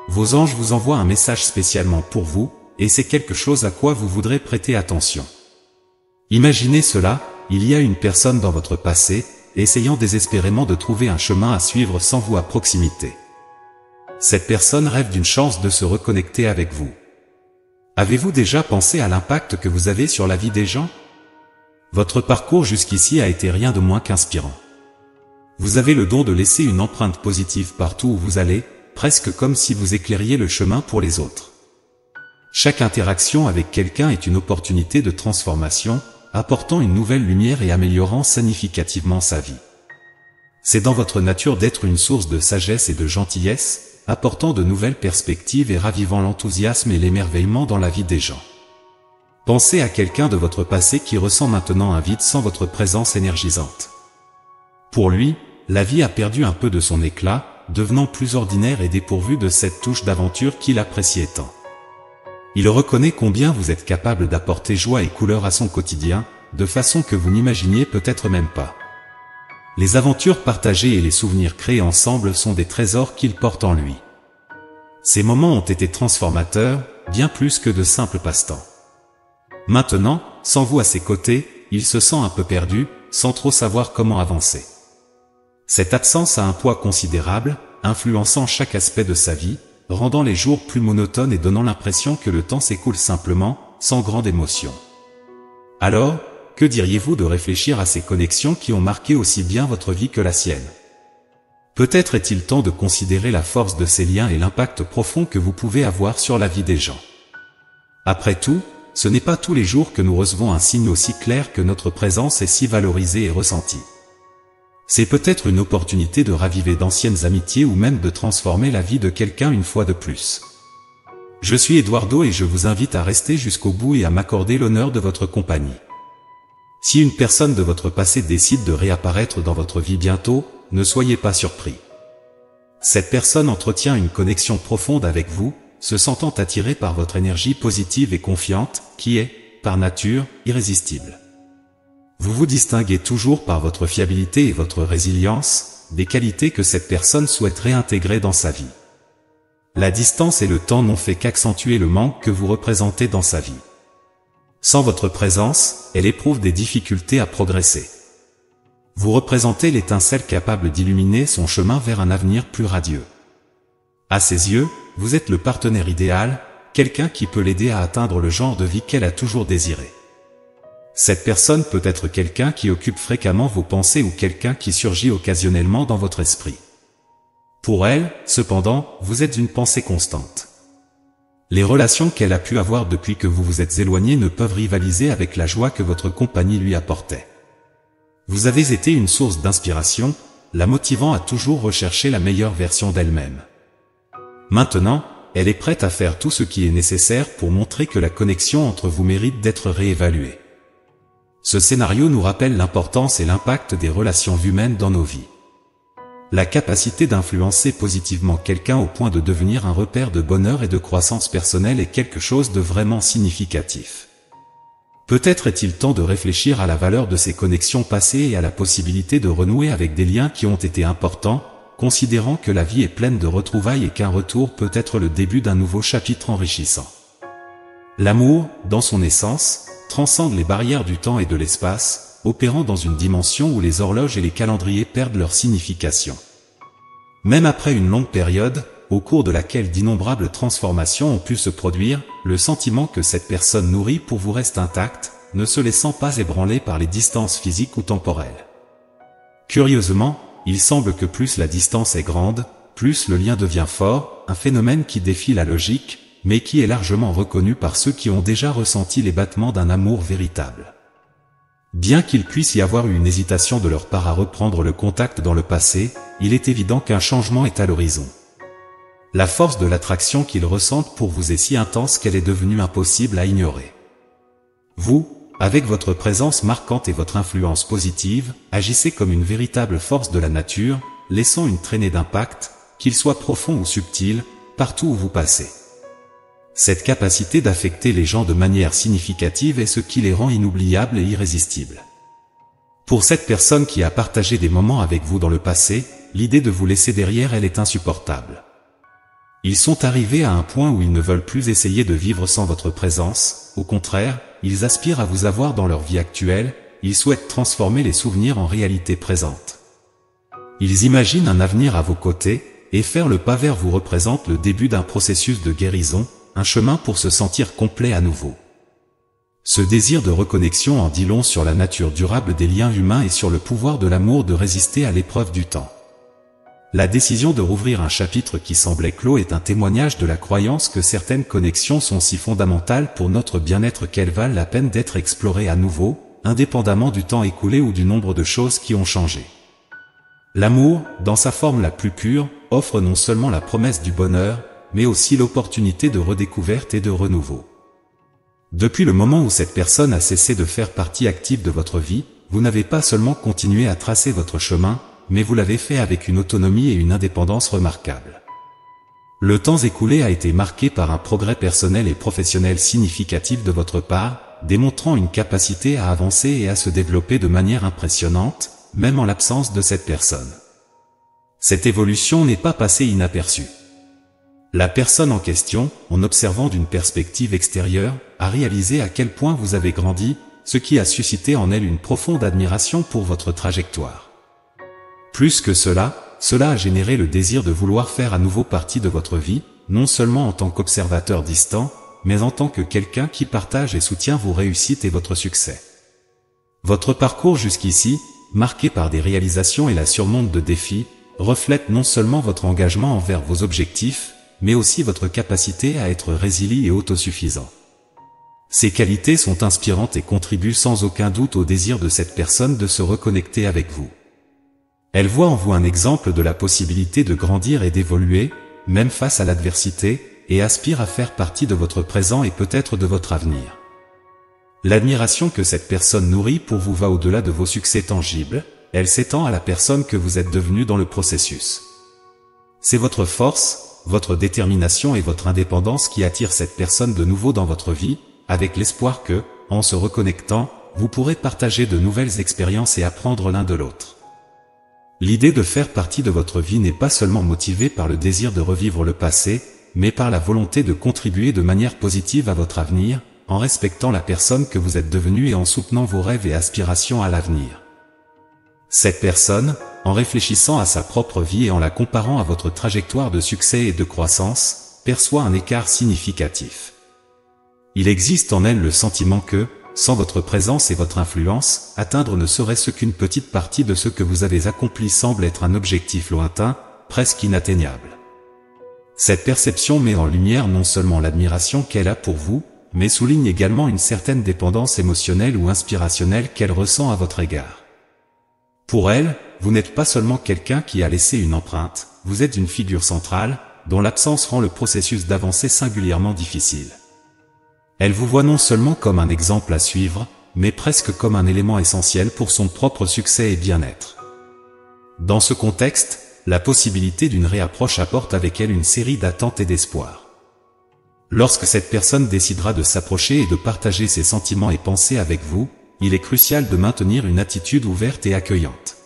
Vos anges vous envoient un message spécialement pour vous, et c'est quelque chose à quoi vous voudrez prêter attention. Imaginez cela, il y a une personne dans votre passé, essayant désespérément de trouver un chemin à suivre sans vous à proximité. Cette personne rêve d'une chance de se reconnecter avec vous. Avez-vous déjà pensé à l'impact que vous avez sur la vie des gens? Votre parcours jusqu'ici a été rien de moins qu'inspirant. Vous avez le don de laisser une empreinte positive partout où vous allez, presque comme si vous éclairiez le chemin pour les autres. Chaque interaction avec quelqu'un est une opportunité de transformation, apportant une nouvelle lumière et améliorant significativement sa vie. C'est dans votre nature d'être une source de sagesse et de gentillesse, apportant de nouvelles perspectives et ravivant l'enthousiasme et l'émerveillement dans la vie des gens. Pensez à quelqu'un de votre passé qui ressent maintenant un vide sans votre présence énergisante. Pour lui, la vie a perdu un peu de son éclat, devenant plus ordinaire et dépourvue de cette touche d'aventure qu'il appréciait tant. Il reconnaît combien vous êtes capable d'apporter joie et couleur à son quotidien, de façon que vous n'imaginiez peut-être même pas. Les aventures partagées et les souvenirs créés ensemble sont des trésors qu'il porte en lui. Ces moments ont été transformateurs, bien plus que de simples passe-temps. Maintenant, sans vous à ses côtés, il se sent un peu perdu, sans trop savoir comment avancer. Cette absence a un poids considérable, influençant chaque aspect de sa vie, rendant les jours plus monotones et donnant l'impression que le temps s'écoule simplement, sans grande émotion. Alors, que diriez-vous de réfléchir à ces connexions qui ont marqué aussi bien votre vie que la sienne? Peut-être est-il temps de considérer la force de ces liens et l'impact profond que vous pouvez avoir sur la vie des gens. Après tout, ce n'est pas tous les jours que nous recevons un signe aussi clair que notre présence est si valorisée et ressentie. C'est peut-être une opportunité de raviver d'anciennes amitiés ou même de transformer la vie de quelqu'un une fois de plus. Je suis Eduardo et je vous invite à rester jusqu'au bout et à m'accorder l'honneur de votre compagnie. Si une personne de votre passé décide de réapparaître dans votre vie bientôt, ne soyez pas surpris. Cette personne entretient une connexion profonde avec vous, se sentant attirée par votre énergie positive et confiante, qui est, par nature, irrésistible. Vous vous distinguez toujours par votre fiabilité et votre résilience, des qualités que cette personne souhaite réintégrer dans sa vie. La distance et le temps n'ont fait qu'accentuer le manque que vous représentez dans sa vie. Sans votre présence, elle éprouve des difficultés à progresser. Vous représentez l'étincelle capable d'illuminer son chemin vers un avenir plus radieux. À ses yeux, vous êtes le partenaire idéal, quelqu'un qui peut l'aider à atteindre le genre de vie qu'elle a toujours désiré. Cette personne peut être quelqu'un qui occupe fréquemment vos pensées ou quelqu'un qui surgit occasionnellement dans votre esprit. Pour elle, cependant, vous êtes une pensée constante. Les relations qu'elle a pu avoir depuis que vous vous êtes éloigné ne peuvent rivaliser avec la joie que votre compagnie lui apportait. Vous avez été une source d'inspiration, la motivant à toujours rechercher la meilleure version d'elle-même. Maintenant, elle est prête à faire tout ce qui est nécessaire pour montrer que la connexion entre vous mérite d'être réévaluée. Ce scénario nous rappelle l'importance et l'impact des relations humaines dans nos vies. La capacité d'influencer positivement quelqu'un au point de devenir un repère de bonheur et de croissance personnelle est quelque chose de vraiment significatif. Peut-être est-il temps de réfléchir à la valeur de ces connexions passées et à la possibilité de renouer avec des liens qui ont été importants, considérant que la vie est pleine de retrouvailles et qu'un retour peut être le début d'un nouveau chapitre enrichissant. L'amour, dans son essence, transcende les barrières du temps et de l'espace, opérant dans une dimension où les horloges et les calendriers perdent leur signification. Même après une longue période, au cours de laquelle d'innombrables transformations ont pu se produire, le sentiment que cette personne nourrit pour vous reste intact, ne se laissant pas ébranler par les distances physiques ou temporelles. Curieusement, il semble que plus la distance est grande, plus le lien devient fort, un phénomène qui défie la logique, mais qui est largement reconnu par ceux qui ont déjà ressenti les battements d'un amour véritable. Bien qu'il puisse y avoir eu une hésitation de leur part à reprendre le contact dans le passé, il est évident qu'un changement est à l'horizon. La force de l'attraction qu'ils ressentent pour vous est si intense qu'elle est devenue impossible à ignorer. Vous, avec votre présence marquante et votre influence positive, agissez comme une véritable force de la nature, laissant une traînée d'impact, qu'il soit profond ou subtil, partout où vous passez. Cette capacité d'affecter les gens de manière significative est ce qui les rend inoubliables et irrésistibles. Pour cette personne qui a partagé des moments avec vous dans le passé, l'idée de vous laisser derrière elle est insupportable. Ils sont arrivés à un point où ils ne veulent plus essayer de vivre sans votre présence, au contraire, ils aspirent à vous avoir dans leur vie actuelle, ils souhaitent transformer les souvenirs en réalité présente. Ils imaginent un avenir à vos côtés, et faire le pas vers vous représente le début d'un processus de guérison, un chemin pour se sentir complet à nouveau. Ce désir de reconnexion en dit long sur la nature durable des liens humains et sur le pouvoir de l'amour de résister à l'épreuve du temps. La décision de rouvrir un chapitre qui semblait clos est un témoignage de la croyance que certaines connexions sont si fondamentales pour notre bien-être qu'elles valent la peine d'être explorées à nouveau, indépendamment du temps écoulé ou du nombre de choses qui ont changé. L'amour, dans sa forme la plus pure, offre non seulement la promesse du bonheur, mais aussi l'opportunité de redécouverte et de renouveau. Depuis le moment où cette personne a cessé de faire partie active de votre vie, vous n'avez pas seulement continué à tracer votre chemin, mais vous l'avez fait avec une autonomie et une indépendance remarquables. Le temps écoulé a été marqué par un progrès personnel et professionnel significatif de votre part, démontrant une capacité à avancer et à se développer de manière impressionnante, même en l'absence de cette personne. Cette évolution n'est pas passée inaperçue. La personne en question, en observant d'une perspective extérieure, a réalisé à quel point vous avez grandi, ce qui a suscité en elle une profonde admiration pour votre trajectoire. Plus que cela a généré le désir de vouloir faire à nouveau partie de votre vie, non seulement en tant qu'observateur distant, mais en tant que quelqu'un qui partage et soutient vos réussites et votre succès. Votre parcours jusqu'ici, marqué par des réalisations et la surmonte de défis, reflète non seulement votre engagement envers vos objectifs, mais aussi votre capacité à être résilient et autosuffisant. Ces qualités sont inspirantes et contribuent sans aucun doute au désir de cette personne de se reconnecter avec vous. Elle voit en vous un exemple de la possibilité de grandir et d'évoluer, même face à l'adversité, et aspire à faire partie de votre présent et peut-être de votre avenir. L'admiration que cette personne nourrit pour vous va au-delà de vos succès tangibles, elle s'étend à la personne que vous êtes devenue dans le processus. C'est votre force, votre détermination et votre indépendance qui attirent cette personne de nouveau dans votre vie, avec l'espoir que, en se reconnectant, vous pourrez partager de nouvelles expériences et apprendre l'un de l'autre. L'idée de faire partie de votre vie n'est pas seulement motivée par le désir de revivre le passé, mais par la volonté de contribuer de manière positive à votre avenir, en respectant la personne que vous êtes devenue et en soutenant vos rêves et aspirations à l'avenir. Cette personne, en réfléchissant à sa propre vie et en la comparant à votre trajectoire de succès et de croissance, perçoit un écart significatif. Il existe en elle le sentiment que, sans votre présence et votre influence, atteindre ne serait-ce qu'une petite partie de ce que vous avez accompli semble être un objectif lointain, presque inatteignable. Cette perception met en lumière non seulement l'admiration qu'elle a pour vous, mais souligne également une certaine dépendance émotionnelle ou inspirationnelle qu'elle ressent à votre égard. Pour elle, vous n'êtes pas seulement quelqu'un qui a laissé une empreinte, vous êtes une figure centrale, dont l'absence rend le processus d'avancée singulièrement difficile. Elle vous voit non seulement comme un exemple à suivre, mais presque comme un élément essentiel pour son propre succès et bien-être. Dans ce contexte, la possibilité d'une réapproche apporte avec elle une série d'attentes et d'espoirs. Lorsque cette personne décidera de s'approcher et de partager ses sentiments et pensées avec vous, il est crucial de maintenir une attitude ouverte et accueillante.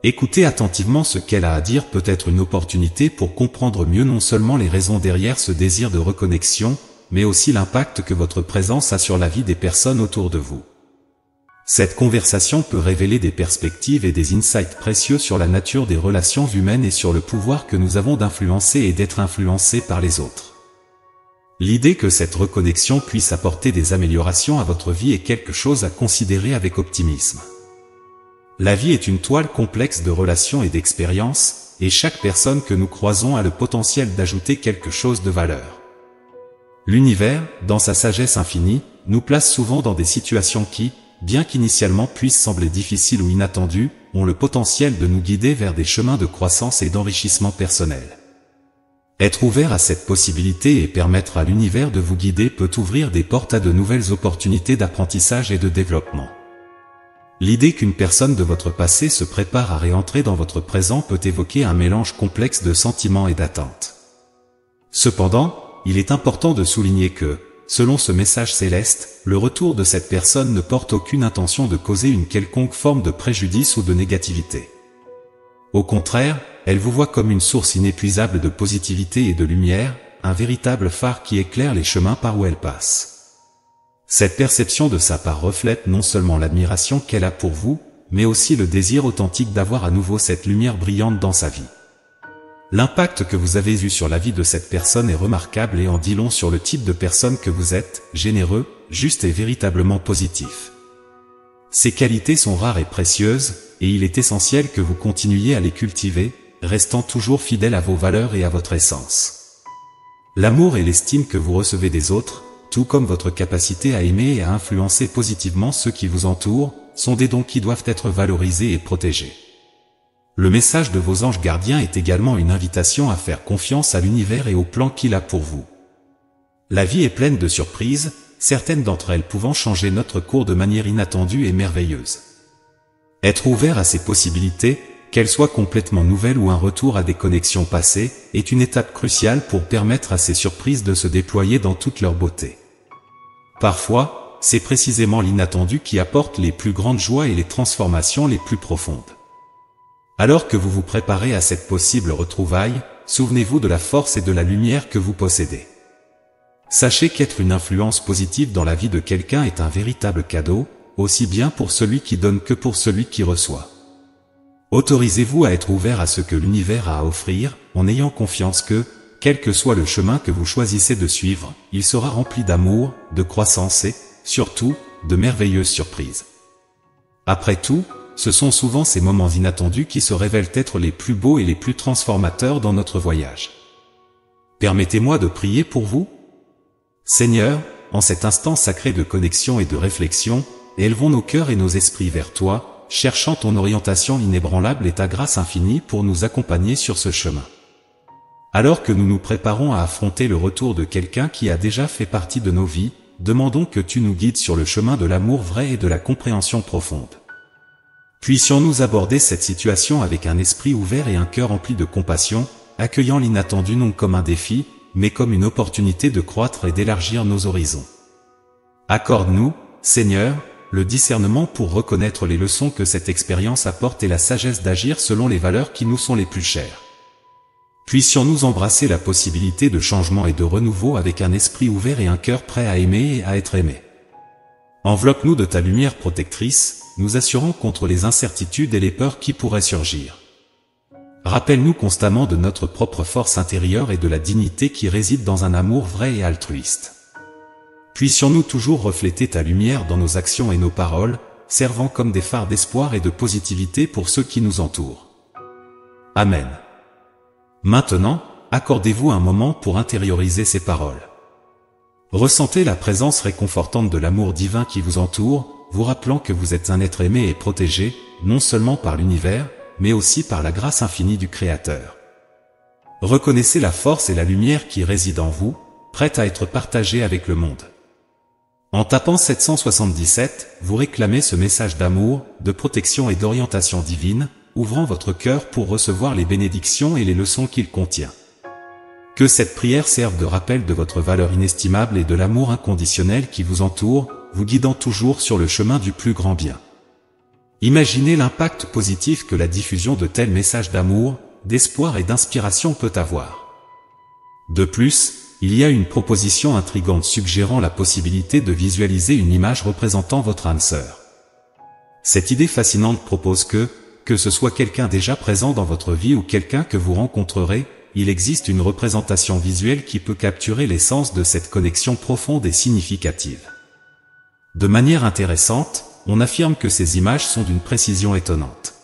Écouter attentivement ce qu'elle a à dire peut être une opportunité pour comprendre mieux non seulement les raisons derrière ce désir de reconnexion, mais aussi l'impact que votre présence a sur la vie des personnes autour de vous. Cette conversation peut révéler des perspectives et des insights précieux sur la nature des relations humaines et sur le pouvoir que nous avons d'influencer et d'être influencés par les autres. L'idée que cette reconnexion puisse apporter des améliorations à votre vie est quelque chose à considérer avec optimisme. La vie est une toile complexe de relations et d'expériences, et chaque personne que nous croisons a le potentiel d'ajouter quelque chose de valeur. L'univers, dans sa sagesse infinie, nous place souvent dans des situations qui, bien qu'initialement puissent sembler difficiles ou inattendues, ont le potentiel de nous guider vers des chemins de croissance et d'enrichissement personnel. Être ouvert à cette possibilité et permettre à l'univers de vous guider peut ouvrir des portes à de nouvelles opportunités d'apprentissage et de développement. L'idée qu'une personne de votre passé se prépare à réentrer dans votre présent peut évoquer un mélange complexe de sentiments et d'attentes. Cependant, il est important de souligner que, selon ce message céleste, le retour de cette personne ne porte aucune intention de causer une quelconque forme de préjudice ou de négativité. Au contraire, elle vous voit comme une source inépuisable de positivité et de lumière, un véritable phare qui éclaire les chemins par où elle passe. Cette perception de sa part reflète non seulement l'admiration qu'elle a pour vous, mais aussi le désir authentique d'avoir à nouveau cette lumière brillante dans sa vie. L'impact que vous avez eu sur la vie de cette personne est remarquable et en dit long sur le type de personne que vous êtes, généreux, juste et véritablement positif. Ces qualités sont rares et précieuses, et il est essentiel que vous continuiez à les cultiver, restant toujours fidèle à vos valeurs et à votre essence. L'amour et l'estime que vous recevez des autres, tout comme votre capacité à aimer et à influencer positivement ceux qui vous entourent, sont des dons qui doivent être valorisés et protégés. Le message de vos anges gardiens est également une invitation à faire confiance à l'univers et au plan qu'il a pour vous. La vie est pleine de surprises, certaines d'entre elles pouvant changer notre cours de manière inattendue et merveilleuse. Être ouvert à ces possibilités, qu'elles soient complètement nouvelles ou un retour à des connexions passées, est une étape cruciale pour permettre à ces surprises de se déployer dans toute leur beauté. Parfois, c'est précisément l'inattendu qui apporte les plus grandes joies et les transformations les plus profondes. Alors que vous vous préparez à cette possible retrouvaille, souvenez-vous de la force et de la lumière que vous possédez. Sachez qu'être une influence positive dans la vie de quelqu'un est un véritable cadeau, aussi bien pour celui qui donne que pour celui qui reçoit. Autorisez-vous à être ouvert à ce que l'univers a à offrir, en ayant confiance que, quel que soit le chemin que vous choisissez de suivre, il sera rempli d'amour, de croissance et, surtout, de merveilleuses surprises. Après tout, ce sont souvent ces moments inattendus qui se révèlent être les plus beaux et les plus transformateurs dans notre voyage. Permettez-moi de prier pour vous. Seigneur, en cet instant sacré de connexion et de réflexion, élevons nos cœurs et nos esprits vers toi, cherchant ton orientation inébranlable et ta grâce infinie pour nous accompagner sur ce chemin. Alors que nous nous préparons à affronter le retour de quelqu'un qui a déjà fait partie de nos vies, demandons que tu nous guides sur le chemin de l'amour vrai et de la compréhension profonde. Puissions-nous aborder cette situation avec un esprit ouvert et un cœur rempli de compassion, accueillant l'inattendu non comme un défi, mais comme une opportunité de croître et d'élargir nos horizons. Accorde-nous, Seigneur, le discernement pour reconnaître les leçons que cette expérience apporte et la sagesse d'agir selon les valeurs qui nous sont les plus chères. Puissions-nous embrasser la possibilité de changement et de renouveau avec un esprit ouvert et un cœur prêt à aimer et à être aimé. Enveloppe-nous de ta lumière protectrice, nous assurant contre les incertitudes et les peurs qui pourraient surgir. Rappelle-nous constamment de notre propre force intérieure et de la dignité qui réside dans un amour vrai et altruiste. Puissions-nous toujours refléter ta lumière dans nos actions et nos paroles, servant comme des phares d'espoir et de positivité pour ceux qui nous entourent. Amen. Maintenant, accordez-vous un moment pour intérioriser ces paroles. Ressentez la présence réconfortante de l'amour divin qui vous entoure, vous rappelant que vous êtes un être aimé et protégé, non seulement par l'univers, mais aussi par la grâce infinie du Créateur. Reconnaissez la force et la lumière qui résident en vous, prête à être partagée avec le monde. En tapant 777, vous réclamez ce message d'amour, de protection et d'orientation divine, ouvrant votre cœur pour recevoir les bénédictions et les leçons qu'il contient. Que cette prière serve de rappel de votre valeur inestimable et de l'amour inconditionnel qui vous entoure, vous guidant toujours sur le chemin du plus grand bien. Imaginez l'impact positif que la diffusion de tels messages d'amour, d'espoir et d'inspiration peut avoir. De plus, il y a une proposition intrigante suggérant la possibilité de visualiser une image représentant votre âme sœur. Cette idée fascinante propose que ce soit quelqu'un déjà présent dans votre vie ou quelqu'un que vous rencontrerez, il existe une représentation visuelle qui peut capturer l'essence de cette connexion profonde et significative. De manière intéressante, on affirme que ces images sont d'une précision étonnante.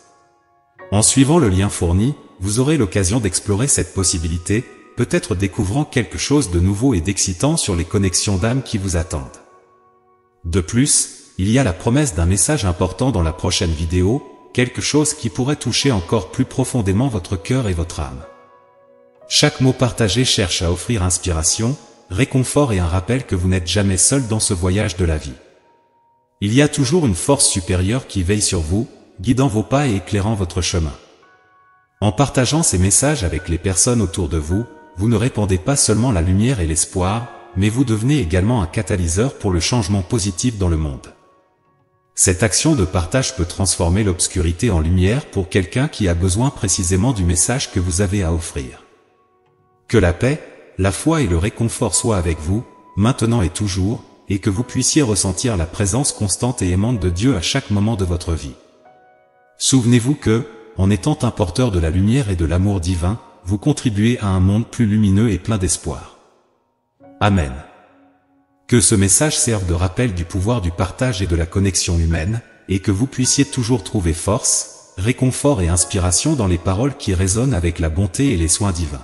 En suivant le lien fourni, vous aurez l'occasion d'explorer cette possibilité, peut-être découvrant quelque chose de nouveau et d'excitant sur les connexions d'âme qui vous attendent. De plus, il y a la promesse d'un message important dans la prochaine vidéo, quelque chose qui pourrait toucher encore plus profondément votre cœur et votre âme. Chaque mot partagé cherche à offrir inspiration, réconfort et un rappel que vous n'êtes jamais seul dans ce voyage de la vie. Il y a toujours une force supérieure qui veille sur vous, guidant vos pas et éclairant votre chemin. En partageant ces messages avec les personnes autour de vous, vous ne répandez pas seulement la lumière et l'espoir, mais vous devenez également un catalyseur pour le changement positif dans le monde. Cette action de partage peut transformer l'obscurité en lumière pour quelqu'un qui a besoin précisément du message que vous avez à offrir. Que la paix, la foi et le réconfort soient avec vous, maintenant et toujours, et que vous puissiez ressentir la présence constante et aimante de Dieu à chaque moment de votre vie. Souvenez-vous que, en étant un porteur de la lumière et de l'amour divin, vous contribuez à un monde plus lumineux et plein d'espoir. Amen. Que ce message serve de rappel du pouvoir du partage et de la connexion humaine, et que vous puissiez toujours trouver force, réconfort et inspiration dans les paroles qui résonnent avec la bonté et les soins divins.